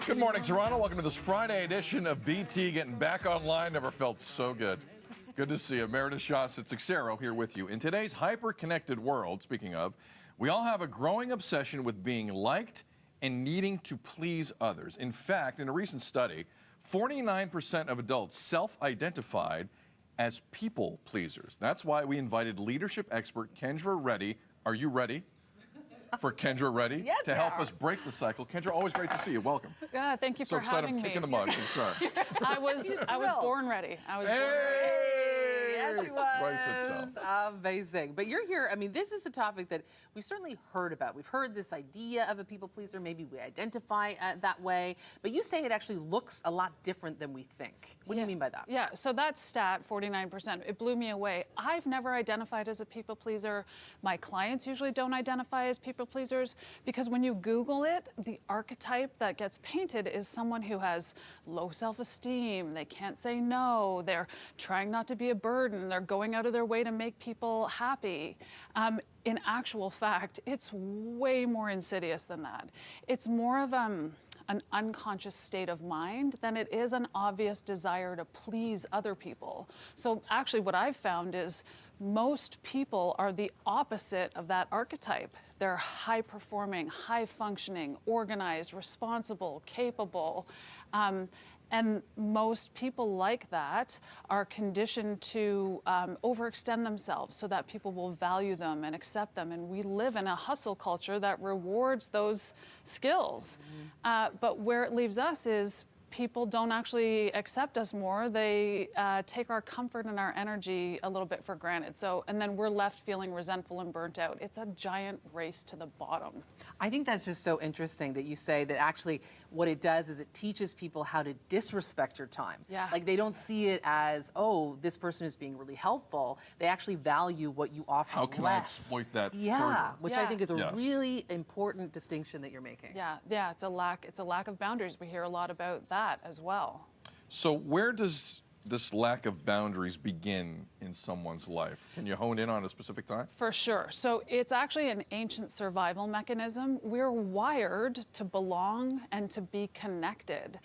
Good morning, Toronto. Welcome to this Friday edition of BT. Getting back online never felt so good. Good to see you. Meredith Shaw Sitzixero here with you. In today's hyper-connected world, speaking of, we all have a growing obsession with being liked and needing to please others. In fact, in a recent study, 49% of adults self-identified as people pleasers. That's why we invited leadership expert Kendra Reddy. Are you ready? For Kendra Reddy Yes, to help us break the cycle. Kendra, always great to see you. Welcome. Yeah, thank you So for excited, having I'm me. kicking the mug. I'm sorry. I was born ready. I was born ready. Yes, she was. Writes itself. Amazing. But you're here. I mean, this is a topic that we've certainly heard about. We've heard this idea of a people pleaser. Maybe we identify that way. But you say it actually looks a lot different than we think. What do you mean by that? Yeah, so that stat, 49%, it blew me away. I've never identified as a people pleaser. My clients usually don't identify as people pleasers because when you Google it, the archetype that gets painted is someone who has low self-esteem. They can't say no. They're trying not to be a burden. They're going out of their way to make people happy. In actual fact, it's way more insidious than that. It's more of an unconscious state of mind than it is an obvious desire to please other people. So actually what I've found is most people are the opposite of that archetype. They're high performing, high functioning, organized, responsible, capable. And most people like that are conditioned to overextend themselves so that people will value them and accept them. And we live in a hustle culture that rewards those skills. But where it leaves us is people don't actually accept us more. They take our comfort and our energy a little bit for granted. And then we're left feeling resentful and burnt out. It's a giant race to the bottom. I think that's just so interesting that you say that actually what it does is it teaches people how to disrespect your time. Yeah. Like they don't see it as, oh, this person is being really helpful. They actually value what you offer. How can I exploit that further? Which I think is a Yes. really important distinction that you're making. Yeah, it's a lack of boundaries. We hear a lot about that as well. So where does this lack of boundaries begin in someone's life? Can you hone in on a specific time? For sure. So it's actually an ancient survival mechanism. We're wired to belong and to be connected.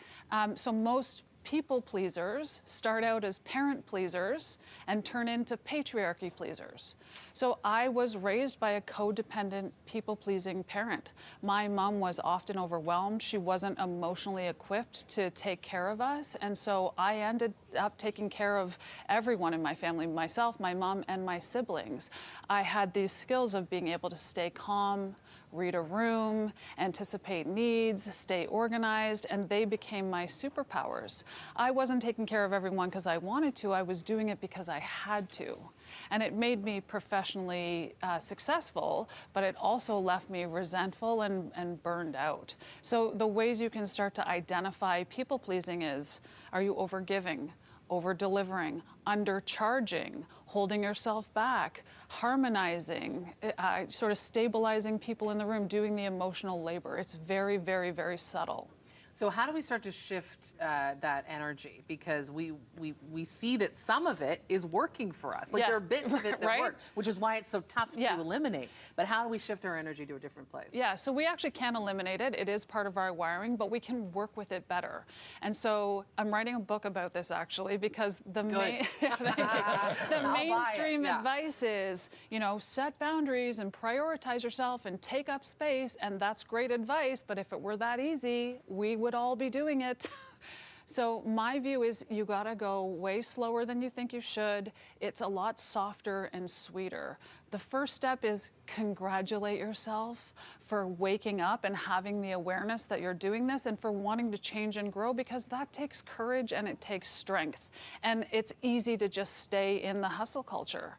So most people pleasers start out as parent pleasers and turn into patriarchy pleasers. So I was raised by a codependent, people-pleasing parent. My mom was often overwhelmed. She wasn't emotionally equipped to take care of us. And so I ended up taking care of everyone in my family, myself, my mom, and my siblings. I had these skills of being able to stay calm, read a room, anticipate needs, stay organized, and they became my superpowers. I wasn't taking care of everyone because I wanted to, I was doing it because I had to. And it made me professionally successful, but it also left me resentful and burned out. So the ways you can start to identify people-pleasing is, are you overgiving, over-delivering, undercharging, holding yourself back, harmonizing, sort of stabilizing people in the room, doing the emotional labor. It's very, very, very subtle. So how do we start to shift that energy? Because we see that some of it is working for us. Like there are bits of it that right? work, which is why it's so tough to eliminate. But how do we shift our energy to a different place? Yeah, so we actually can eliminate it. It is part of our wiring, but we can work with it better. And so I'm writing a book about this actually because the mainstream advice is, you know, set boundaries and prioritize yourself and take up space, and that's great advice, but if it were that easy, we would all be doing it. So my view is you gotta go way slower than you think you should. It's a lot softer and sweeter. The first step is congratulate yourself for waking up and having the awareness that you're doing this and for wanting to change and grow, because that takes courage and it takes strength. And it's easy to just stay in the hustle culture.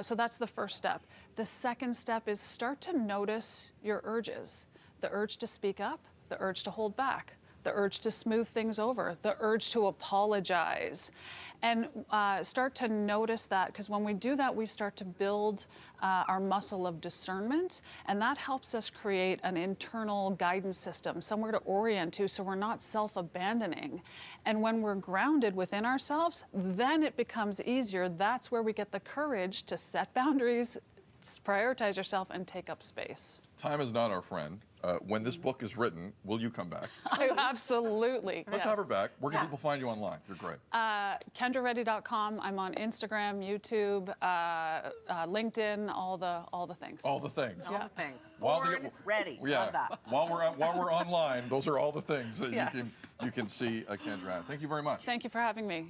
So that's the first step. The second step is start to notice your urges. The urge to speak up, the urge to hold back, the urge to smooth things over, the urge to apologize. And start to notice that, because when we do that, we start to build our muscle of discernment, and that helps us create an internal guidance system, somewhere to orient to, so we're not self-abandoning. And when we're grounded within ourselves, then it becomes easier. That's where we get the courage to set boundaries, prioritize yourself, and take up space. Time is not our friend. when this book is written, will you come back? Absolutely. Let's have her back. Where can people find you online? You're great. KendraReddy.com. I'm on Instagram, YouTube, LinkedIn, all the things. All the things. All the things. While the- Born ready. Yeah. Love that. While we're online, those are all the things that Yes. you can see Kendra at. Thank you very much. Thank you for having me.